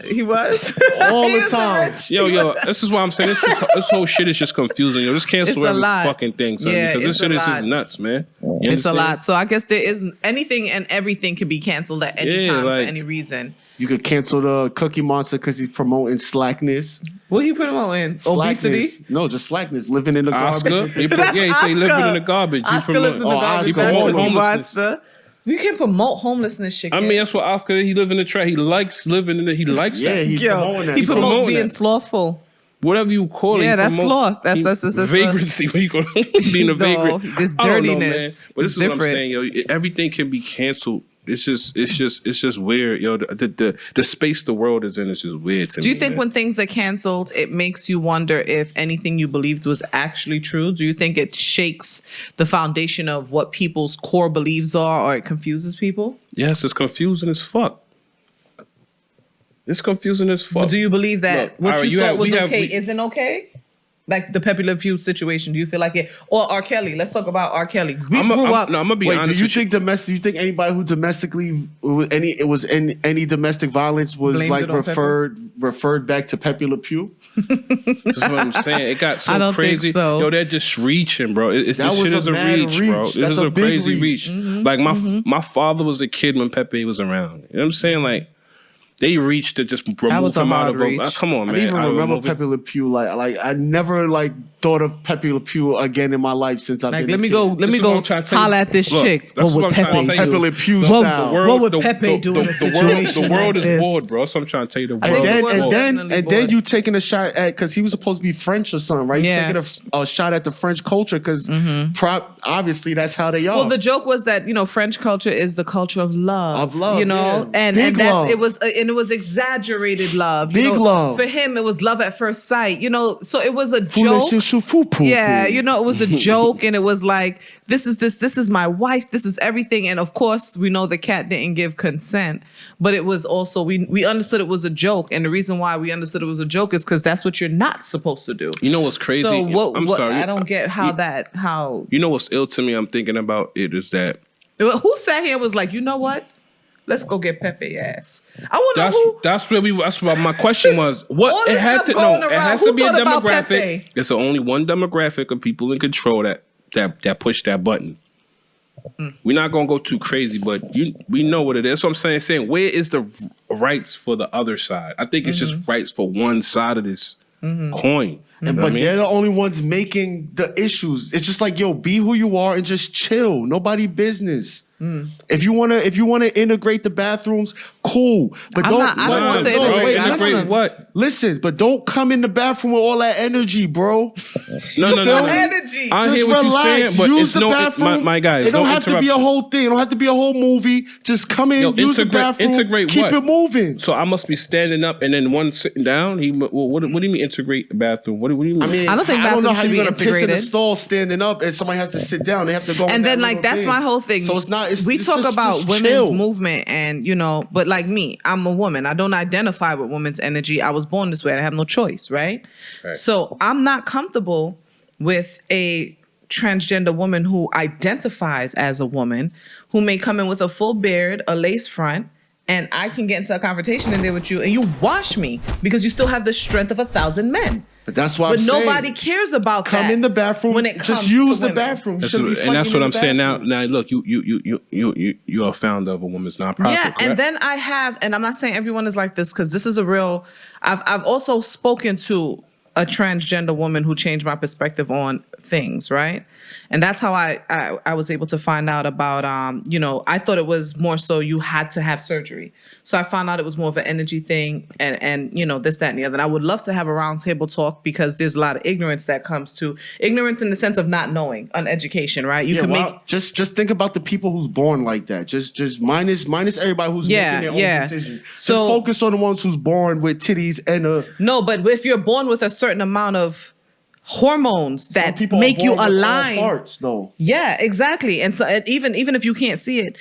He was all the time. Yo, this is why I'm saying this whole shit is just confusing. Yo, just cancel every fucking thing, son. Yeah, because this shit is just nuts, man. It's a lot. So I guess there is anything and everything can be canceled at any time for any reason. You could cancel the Cookie Monster because he's promoting slackness. What he promoting? Obesity? No, just slackness. Living in the Oscar? garbage. He say living in the garbage. Oscar lives in the garbage. He promote homelessness. You can promote homelessness shit. I mean, that's what Oscar. He live in the trash. He likes living in it. He likes that. Yeah, he's promoting that. He promotes being slothful. whatever you call it. Yeah, he that's promotes- sloth. That's vagrancy. When you go being a No, vagrant, this I don't know, man. dirtiness But this is is what I'm different. saying, yo. Everything can be canceled. It's just weird, yo. The space the world is in is just weird to me. Do you think man. when things are canceled, it makes you wonder if anything you believed was actually true? Do you think it shakes the foundation of what people's core beliefs are, or it confuses people? Yes, it's confusing as fuck. It's confusing as fuck. But do you believe that Look, what Ira, you thought was we have- okay we- isn't okay? Like the Pepe Le Pew situation, do you feel like it? Or R. Kelly? Let's talk about R. Kelly. We grew up. I'm gonna be Wait, honest. do you with think domestic? You think anybody who domestically any domestic violence was Blamed like it on referred back to Pepe Le Pew? That's what I'm saying. It got I so don't think crazy. so. Yo, they're just reaching, bro. It's That this was shit a is a mad reach, bro. reach. This That's is a a big crazy reach. reach. Like my father was a kid when Pepe was around. You know what I'm saying? Like they reached to just remove was a him out hard of a reach. come on, I man. didn't even out of a remember movie. Pepe Le Pew. Like I never like thought of Pepe Le Pew again in my life since I've Like, been. let a me kid. go. Let This me is what go I'm trying to tell you. holler at this Look, chick. that's What what would I'm trying to Pepe tell you. Pepe Le do? Pew What- style. what would Pepe do in a the situation world like is this? bored, bro. So I'm trying to tell you the I world. think And the is world bored. definitely then bored. you taking a shot at because he was supposed to be French or something, right? Yeah. You taking a shot at the French culture because obviously that's how they are. Well, the joke was that French culture is the culture of love. Of love, yeah. yeah. and Big and that's, love. it was exaggerated love. Big love. For him, it was love at first sight. So it was a Foolish joke. shoo foo poo Yeah, poo. it was a joke, and it was like, this is my wife, this is everything, and of course we know the cat didn't give consent, but it was also we understood it was a joke, and the reason why we understood it was a joke is because that's what you're not supposed to do. You know what's crazy? So I'm sorry. I don't get how. You know what's ill to me? I'm thinking about it is that Who sat here and was like, you know what? Let's go get Pepe ass. I want to know who. That's what my question was. All What this it had stuff to going no, it around. has Who to be a thought about demographic. Pepe? It's only one demographic of people in control that push that button. We're not gonna go too crazy, but we know what it is. So I'm saying, where is the rights for the other side? I think it's just rights for one side of this coin. You know what I But mean? they're the only ones making the issues. It's just like, yo, be who you are and just chill. Nobody business. If you wanna integrate the bathrooms, cool. But I don't want the integrate listen. what? Listen, but don't come in the bathroom with all that energy, bro. No. Energy. I hear Just what you're relax. saying, but Use it's the bathroom. my guys. It don't have to be a interrupt. whole thing. It don't have to be a whole movie. Just come in, Yo, use the integrate- bathroom, integrate keep what? it moving. So I must be standing up and then one sitting down. What do you mean integrate the bathroom? What do you mean? I mean, I don't think I don't know bathrooms how should you're be gonna piss in the integrated. stall standing up and somebody has to sit down. They have to go. in And that then like little that's thing. my whole thing. So it's not. We it's talk just, about just women's chill. movement, and but like me, I'm a woman. I don't identify with women's energy. I was born this way. I have no choice, right? So I'm not comfortable with a transgender woman who identifies as a woman, who may come in with a full beard, a lace front, and I can get into a conversation in there with you, and you wash me because you still have the strength of 1,000 men. But that's why But I'm nobody saying, cares about that. come in the bathroom. when it comes Just use to the women. bathroom. That's Shouldn't what, be and that's fighting what in I'm the saying now. bathroom. Now look, you're a founder of a women's nonprofit. Yeah, correct? and then I have, and I'm not saying everyone is like this because this is a real. I've also spoken to a transgender woman who changed my perspective on things, right? And that's how I was able to find out about I thought it was more so you had to have surgery. So I found out it was more of an energy thing and this, that, and the other. And I would love to have a roundtable talk because there's a lot of ignorance that comes to ignorance in the sense of not knowing, uneducation, right? You can make just think about the people who's born like that. Just minus everybody who's making their own decisions. So just focus on the ones who's born with titties and a. No, but if you're born with a certain amount of hormones that people are make you born with all align. parts, though. Yeah, exactly. And so even if you can't see it,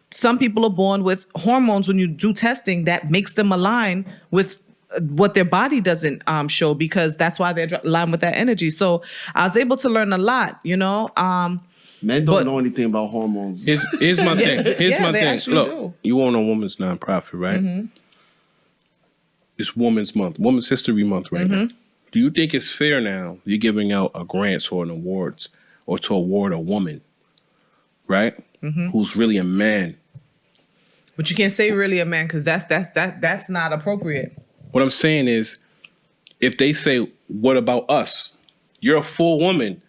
some people are born with hormones when you do testing that makes them align with what their body doesn't show because that's why they're aligned with that energy. So I was able to learn a lot, Men don't know anything about hormones. Here's my thing. Here's my they thing. actually Look, do. you own a woman's nonprofit, right? It's Women's Month, Women's History Month right now. Do you think it's fair now you're giving out a grants or an awards or to award a woman, right? Who's really a man? But you can't say really a man because that's not appropriate. What I'm saying is, if they say, what about us? You're a full woman.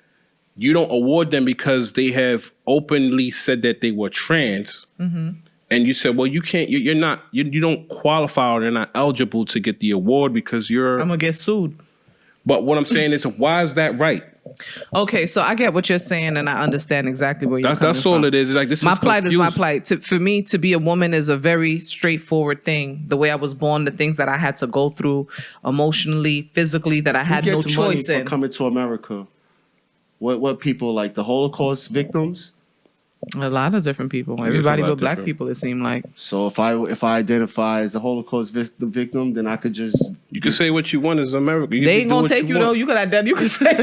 You don't award them because they have openly said that they were trans. And you said, well, you can't, you're not, you don't qualify or they're not eligible to get the award because you're... I'm going to get sued. But what I'm saying is, why is that right? Okay, so I get what you're saying, and I understand exactly where you're coming That's all from. it is. Like, this My is plight is my confusing. plight. For me, to be a woman is a very straightforward thing. The way I was born, the things that I had to go through emotionally, physically, that I had Who no gets money choice for in. coming to America? What people, like the Holocaust victims? A lot of different people. it's Everybody a lot but black different. people, it seemed like. So if I identify as a Holocaust victim, then I could just You can say what you want as America. You They can ain't do gonna what take you want. though. You can identify. You can say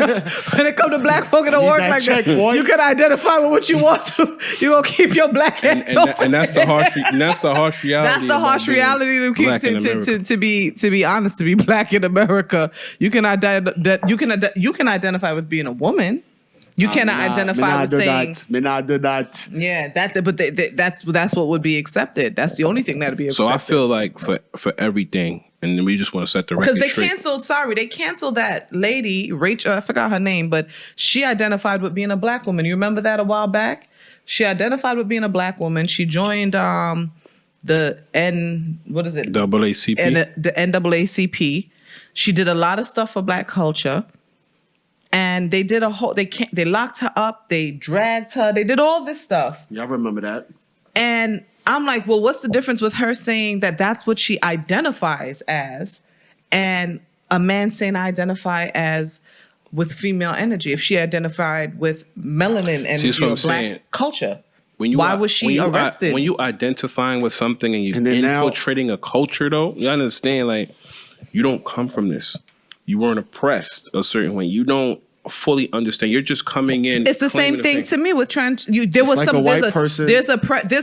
when it comes to black folk, it don't Need work that like check, that. boy. You can identify with what you want to. You gonna keep your black ass And that's the harsh. And that's the harsh reality. That's the about harsh being reality to keep black in America. to be honest, to be black in America. You can identify with being a woman. You cannot identify with saying Medard do that. yeah that's what would be accepted. That's the only thing that'd be accepted. So I feel like for everything, and we just want to set the record because straight. they canceled that lady Rachel. I forgot her name, but she identified with being a black woman. You remember that a while back? She identified with being a black woman. She joined the AACP. And the NAACP. She did a lot of stuff for black culture. And they did they locked her up, they dragged her, they did all this stuff. Yeah, I remember that. And I'm like, well, what's the difference with her saying that that's what she identifies as, and a man saying I identify as with female energy? If she identified with melanin and black saying. culture, When why was she arrested? When you identifying with something and you're And then now- infiltrating a culture, though, you understand, like, you don't come from this. You weren't oppressed a certain way. You don't fully understand. You're just coming in. It's the same thing to me with trans. There was like some a white person. There's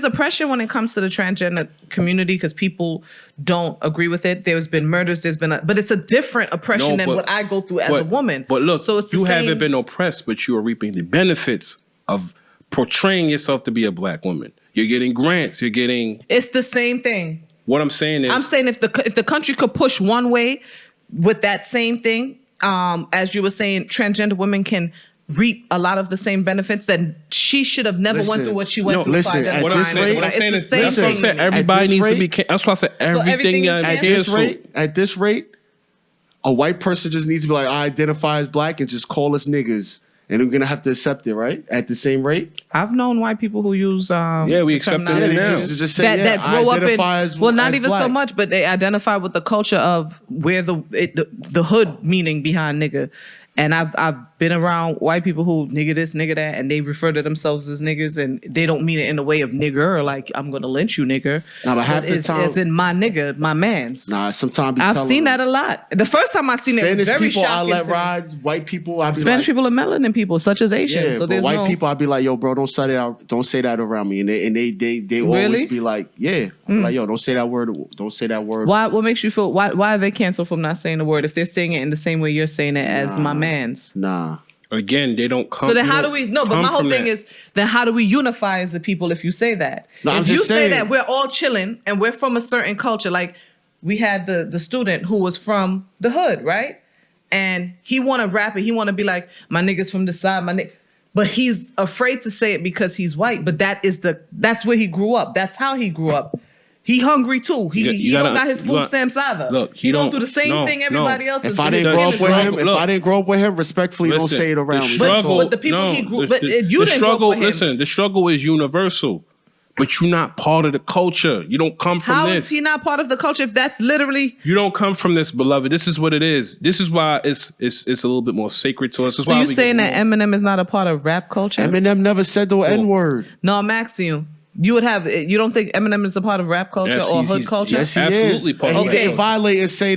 oppression when it comes to the transgender community because people don't agree with it. There's been murders. But it's a different oppression than what I go through as a woman. But look, so it's the you same. haven't been oppressed, but you are reaping the benefits of portraying yourself to be a black woman. You're getting grants. You're getting. It's the same thing. What I'm saying is, I'm saying if the country could push one way with that same thing, as you were saying, transgender women can reap a lot of the same benefits, then she should have never went through what she went through. Listen, for at what I'm this rate, saying it's is, the same that's what I'm thing. saying. Everybody needs to be. That's why I said everything everything is At this rate, a white person just needs to be like, I identify as black and just call us niggas. And we're gonna have to accept it, right? At the same rate. I've known white people who use we accept it Yeah, now. just say that I grow up in identify as not as even black. so much, but they identify with the culture of where the hood meaning behind nigga. And I've been around white people who nigga this, nigga that, and they refer to themselves as niggas, and they don't mean it in a way of nigger or like I'm gonna lynch you, nigger. Nah, but half the it's, time- it's in my nigga, my man's. Nah, sometimes I've seen that a lot. The first time I seen it, it was Spanish very people I shocking. let to me. ride. White people I be Spanish like, people are melanin people, such as Asians. yeah, so but there's white no, people I'd be like, yo, bro, don't say that around me, and they always Really? be like, yeah, like, yo, don't say that word. Why? What makes you feel? Why are they canceled from not saying the word if they're saying it in the same way you're saying it as my man's? Nah. Again, they don't come. So then how do we? No, but my whole thing is. is then how do we unify as the people if you say that? No, I'm if you just say saying. that we're all chilling and we're from a certain culture, like we had the student who was from the hood, right? And he want to rap it. He want to be like my niggas from the side, my nigga. But he's afraid to say it because he's white. But that's where he grew up. That's how he grew up. He hungry too. He don't got his food stamps either. Look, he don't do the same thing everybody else is. If I didn't grow up with him, respectfully, don't say it around me. But the people he grew, but you didn't grow up with him. Listen, the struggle is universal, but you're not part of the culture. You don't come from How this. is he not part of the culture if that's literally? You don't come from this, beloved. This is what it is. This is why it's a little bit more sacred to us. So you're saying that Eminem is not a part of rap culture? Eminem never said the N-word. No, I'm asking you. You don't think Eminem is a part of rap culture or hood culture? Yes, he absolutely is. part And of he it. didn't violate and say.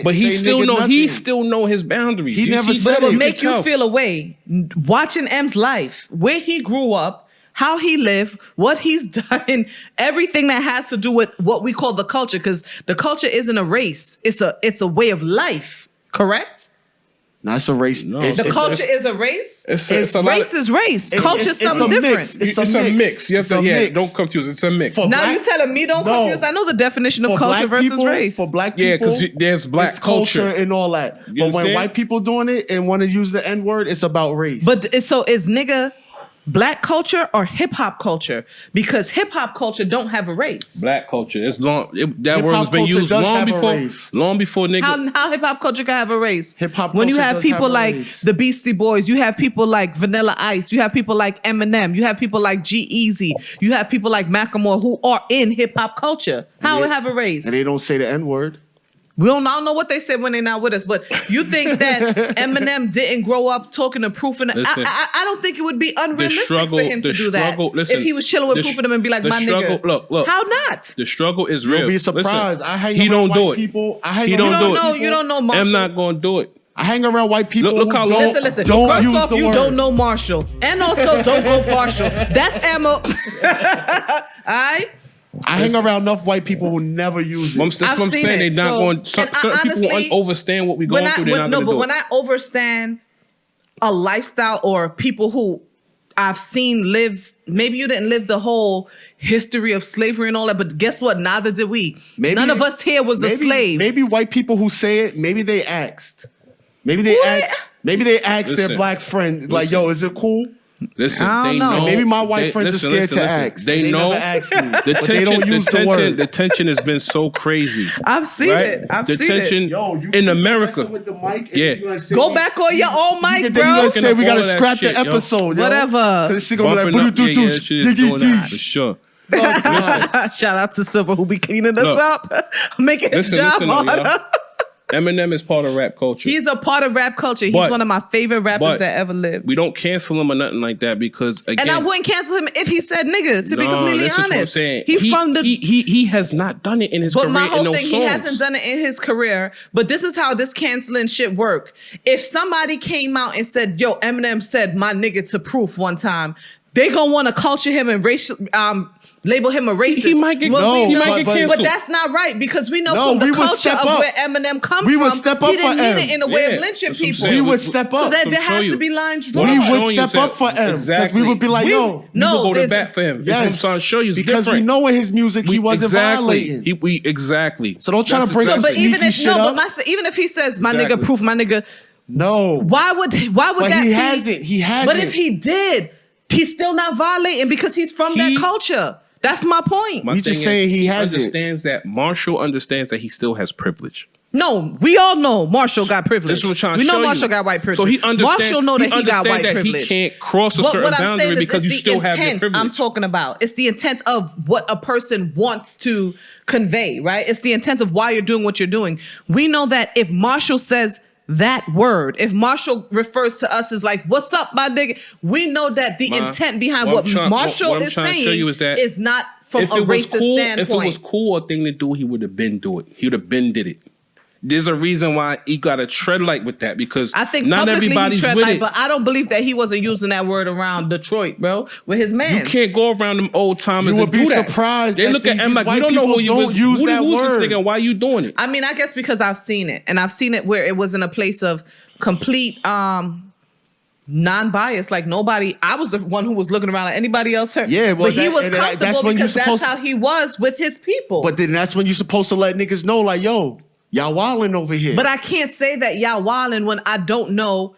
But he nigga still know his boundaries. He never said But it it. would make you feel a way watching M's life, where he grew up, how he lived, what he's done, everything that has to do with what we call the culture, because the culture isn't a race; it's a way of life. Correct? No, it's a race. No. The culture is a race. It's a race is race. Culture is something different. It's a mix. You have to, mix. don't confuse. It's a mix. For Now black- you telling me don't No. confuse. I know the definition of For culture black versus people, race. For black Yeah, people, because there's black it's culture and all that. You But when understand? white people doing it and want to use the N-word, it's about race. But so is nigga Black culture or hip hop culture? Because hip hop culture don't have a race. Black culture. It's long. That Hip-hop word has been culture used does long have a before. race. Long before nigga. How hip hop culture can have a race? Hip-hop when you culture have does people have a like race. the Beastie Boys, you have people like Vanilla Ice, you have people like Eminem, you have people like G-Eazy, you have people like Macklemore who are in hip hop culture. How it have a race? And they don't say the N-word. I don't know what they said when they're not with us, but you think that Eminem didn't grow up talking to Proof? And Listen, I don't think it would be unrealistic for him to do that listen, if he was chilling with Proof and be like, my nigga. Look. How not? The struggle is real. You'll be surprised. Listen, I hang he around don't do white it. people. I hang He around don't do white it. people. You don't know Marshall. I'm not going to do it. I hang around white people Look who how don't, long- Listen. don't First use off, the you word. don't know Marshall, and also don't go partial. That's ammo. All right. I hang around enough white people who never use it. That's what I'm seen saying. it. They're not So- going. and Certain honestly, people understand what we're going through. They're not going to do when it. I overstand a lifestyle or people who I've seen live, maybe you didn't live the whole history of slavery and all that, but guess what? Neither did we. None of us here was a slave. Maybe white people who say it, maybe they asked. Maybe they asked their Listen. black friend, like, yo, is it cool? Listen, I don't they know. know. Maybe my white friends are scared to ask. They know. never asked me, The but they don't use the word. The tension has been so crazy. I've seen right? it. I've the seen tension it. Yo, you in keep America. messing with the mic and Yeah. you gonna say Go we- back on your own mic, Then you bro. gonna say we gotta All that scrap the shit, yo. episode, yo. Whatever. 'Cause this shit gonna be Bumping like, up, yeah, "Boo-doo-doo-doo, shit is doing that, for dig-dig-dig." sure. Shout out to Silver who be cleaning us Look. up, making his job though, harder. y'all. Eminem is part of rap culture. He's a part of rap culture. He's But- one of my favorite rappers but that ever lived. We don't cancel him or nothing like that because again, And I wouldn't cancel him if he said nigga, to be completely that's what I'm honest. saying. He from the he has not done it in his But career my in whole those thing, songs. he hasn't done it in his career. But this is how this canceling shit work. If somebody came out and said, yo, Eminem said my nigga to Proof one time, they gonna want to culture him and label him a racist. He might get No, he might but- get but- canceled. But that's not right because we know No, from the we would culture step of up. where Eminem comes We from, would step up he didn't for mean M. it in a way of Yeah, lynching that's what I'm people. saying. We would step So up. that So there show has you. to be lines What drawn. We I'm would showing you step is up that- for M because Exactly. we would be like, We- yo, You No, can go to there's- bat for him. That's what I'm yes, trying to show you. It's because different. we know in his music he wasn't exactly. violating. Exactly. So don't try to bring some But even sneaky if shit no, up. but even if he says my Exactly. nigga Proof, my nigga, No, why would but that he be? hasn't. He hasn't. But if he did, he's still not violating because he's from that He- culture. That's my point. My We just thing saying is, he hasn't. understands that Marshall understands that he still has privilege. No, we all know Marshall got privilege. That's what I'm trying we to know show Marshall you. got white privilege. So he understands. Marshall know that he got understands white that privilege. He can't cross a What certain I'm boundary saying is because you it's the still have your intent privilege. I'm talking about. It's the intent of what a person wants to convey, right? It's the intent of why you're doing what you're doing. We know that if Marshall says that word, if Marshall refers to us as like, what's up, my nigga? We know that the intent behind what Marshall what I'm is trying to show saying you is that is not from if a it was racist cool, standpoint. if it was cool a thing to do, he would have been do it. He would have been did it. There's a reason why he got to tread light with that because I think not publicly everybody's he tread with light, it. but I don't believe that he wasn't using that word around Detroit, bro, with his man. You can't go around them old timers. You would and be do that. surprised They that look at him these like, white you don't know people who you don't was. use Who's that this word. nigga and why you doing it? I mean, I guess because I've seen it, and I've seen it where it was in a place of complete non-bias. Like nobody, I was the one who was looking around at anybody else hurt. Yeah, well, but he that- was and that- comfortable that's when you're because that's supposed- how he was with his people. But then that's when you're supposed to let niggas know, like, yo, y'all wildin' over here. But I can't say that y'all wildin' when I don't know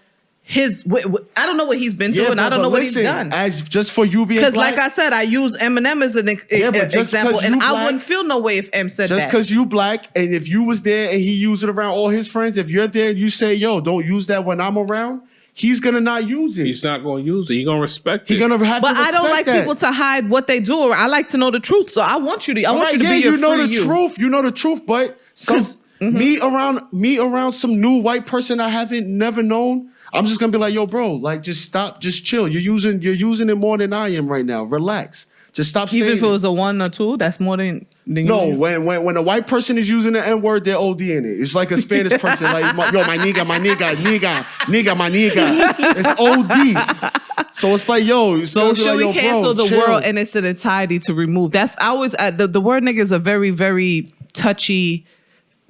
I don't know what he's been through, and I don't know what he's done. As just for you being Because, black, like I said, I use Eminem as an Yeah, but just example, 'cause and you I black- wouldn't feel no way if M said just that. because you black, and if you was there and he used it around all his friends, if you're there and you say, yo, don't use that when I'm around, he's gonna not use it. He's not going to use it. He's going to respect it. He's gonna have But to I respect don't like that. people to hide what they do. I like to know the truth. So I want you to. I want you to yeah, be your you know free the you. truth. You know the truth, but some 'Cause- me around some new white person I haven't never known. I'm just gonna be like, yo, bro, like just stop, just chill. You're using it more than I am right now. Relax. Just stop Even saying if it was a 1 or 2, that's more than No, you. when a white person is using the N-word, they're ODing it. It's like a Spanish person, like, yo, my nigga, my nigga, my nigga. It's OD. So it's like, yo, it's So gonna be should like, we yo, cancel bro, the chill. world in its entirety to remove? That's always the word nigga is a very, very touchy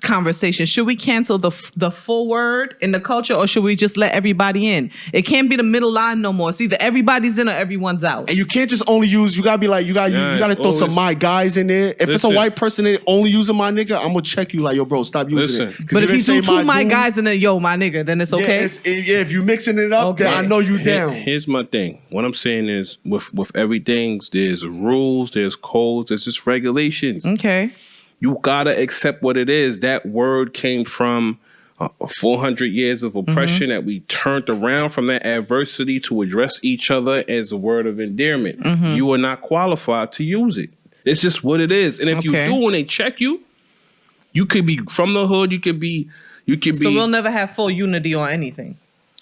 conversation. Should we cancel the full word in the culture, or should we just let everybody in? It can't be the middle line no more. It's either everybody's in or everyone's out. And you can't just only use. You gotta be like, you gotta throw some my guys in there. If it's a white person that only using my nigga, I'm gonna check you like, yo, bro, stop using it. But if you do two my guys and then yo, my nigga, then it's okay. If you mixing it up, then I know you down. Here's my thing. What I'm saying is, with everything, there's rules, there's codes, there's just regulations. Okay. You gotta accept what it is. That word came from 400 years of oppression that we turned around from that adversity to address each other as a word of endearment. You are not qualified to use it. It's just what it is. And if you do, when they check you, you could be from the hood. You could be. So we'll never have full unity on anything.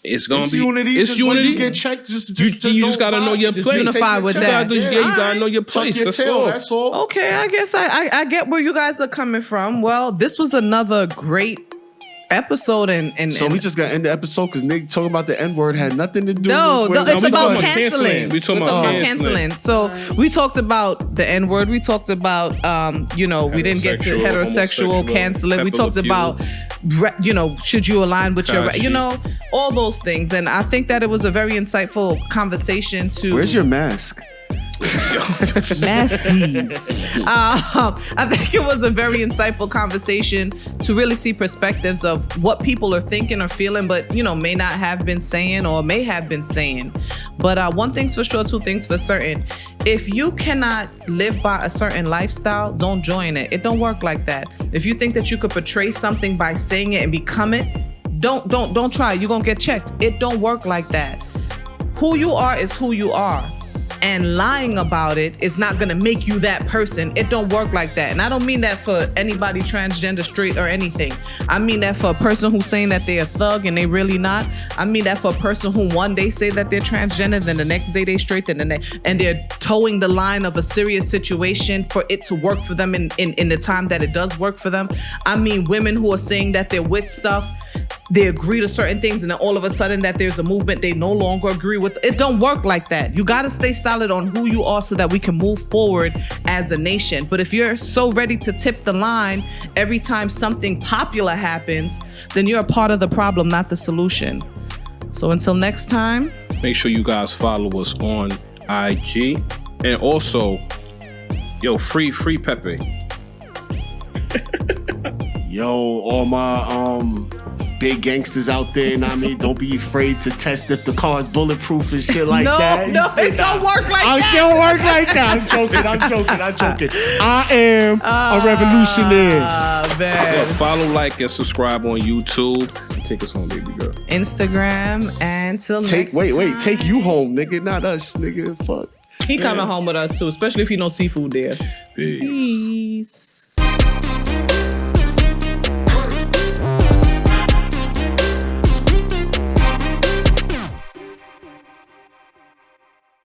It's gonna be unity. It's unity. When you get checked, you just gotta know your place. Unify with that. You gotta know your place. Tuck your tail. That's all. Okay, I guess I get where you guys are coming from. Well, this was another great episode, and so we just gotta end the episode because Nick talking about the N-word had nothing to do with it's about canceling. We're talking about canceling. So we talked about the N-word. We talked about we didn't get to heterosexual canceling. We talked about should you align with your all those things. And I think that it was a very insightful conversation to. Where's your mask? Masties. I think it was a very insightful conversation to really see perspectives of what people are thinking or feeling, but may not have been saying or may have been saying. But one thing's for sure, two things for certain. If you cannot live by a certain lifestyle, don't join it. It don't work like that. If you think that you could portray something by saying it and become it, don't try. You're gonna get checked. It don't work like that. Who you are is who you are. And lying about it is not gonna make you that person. It don't work like that. And I don't mean that for anybody transgender, straight, or anything. I mean that for a person who's saying that they're a thug and they really not. I mean that for a person who one day say that they're transgender, then the next day they straight, and they're towing the line of a serious situation for it to work for them in the time that it does work for them. I mean women who are saying that they're with stuff, they agree to certain things, and then all of a sudden that there's a movement they no longer agree with. It don't work like that. You got to stay solid on who you are so that we can move forward as a nation. But if you're so ready to tip the line every time something popular happens, then you're a part of the problem, not the solution. So until next time, make sure you guys follow us on IG, and also free Pepe. Yo, all my big gangsters out there, know what I mean? Don't be afraid to test if the car's bulletproof and shit like that. No, it don't work like that. It don't work like that. I'm joking. I am a revolutionary. Man. Follow, like, and subscribe on YouTube. Take us home, baby girl. Instagram, and till next time. Wait, take you home, nigga, not us, nigga. Fuck. He coming home with us too, especially if he no seafood there. Peace. Peace.